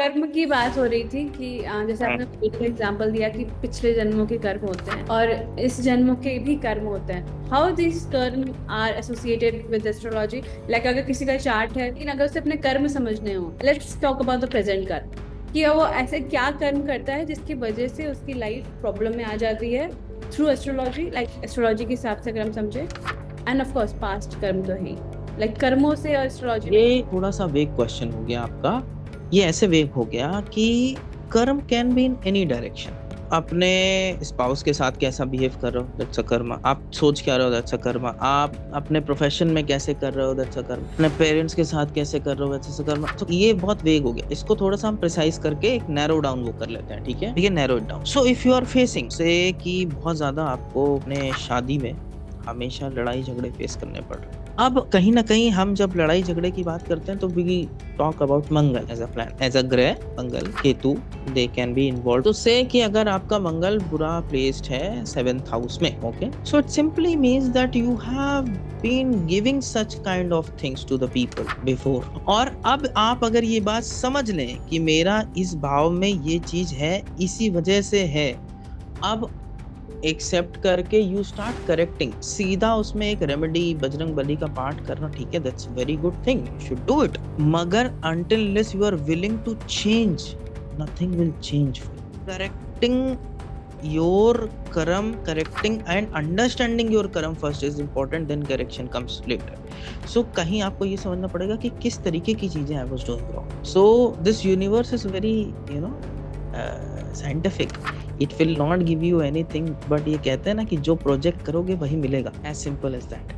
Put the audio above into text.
कर्म की बात हो रही थी कि जैसे आपने एक एग्जांपल दिया कि पिछले जन्मों के कर्म होते हैं और इस जन्मों के भी कर्म होते हैं। How this karma are associated with astrology? Like अगर किसी का चार्ट है, लेकिन अगर उसे अपने कर्म समझने हो, let's talk about the present कर्म, कि वो ऐसे क्या कर्म करता है जिसकी वजह से उसकी लाइफ प्रॉब्लम में आ जाती है थ्रू एस्ट्रोलॉजी। लाइक एस्ट्रोलॉजी के हिसाब से अगर हम समझे, एंड ऑफ कोर्स पास्ट कर्म तो है, लाइक कर्मों से एस्ट्रोलॉजी। ये थोड़ा सा वेग क्वेश्चन हो गया आपका। ये ऐसे वेग हो गया कि कर्म can be in any direction. अपने स्पाउस के साथ कैसा बिहेव कर रहे हो, दैट्स अ कर्म। आप सोच क्या रहे हो, दैट्स अ कर्म। आप अपने प्रोफेशन में कैसे कर रहे हो, दैट्स अ कर्म। अपने पेरेंट्स के साथ कैसे कर रहे हो, दैट्स अ कर्म। तो ये बहुत वेग हो गया, इसको थोड़ा सा हम प्रिसाइज करके एक नैरो डाउन वो कर लेते हैं, ठीक है? Narrow it down. So if you are facing से कि बहुत ज्यादा आपको अपने शादी में हमेशा लड़ाई झगड़े फेस करने पड़ रहे हैं। अब कहीं ना कहीं हम जब लड़ाई झगड़े की बात करते हैं तो we talk about Mangal as a plan, as a ग्रह। Mangal Ketu they can be involve. तो से कि अगर आपका मंगल बुरा प्लेस्ड है 7th हाउस में, okay, so it simply means that you have been giving such kind of things to the people before. और अब आप अगर ये बात समझ लें कि मेरा इस भाव में ये चीज है, इसी वजह से है, अब एक्सेप्ट करके यू स्टार्ट करेक्टिंग। सीधा उसमें एक रेमेडी बजरंग बली का पाठ करना, ठीक है, that's very good thing, you should do it. मगर until unless you are willing to change, nothing will change for you. Correcting your karma, correcting and understanding your karma first is important, then correction comes later. So कहीं आपको ये समझना पड़ेगा कि किस तरीके की चीजें I was doing wrong. So this universe is very, you know, scientific. It will not give you anything, but ये कहते हैं ना कि जो प्रोजेक्ट करोगे वही मिलेगा, एज सिंपल एज दैट।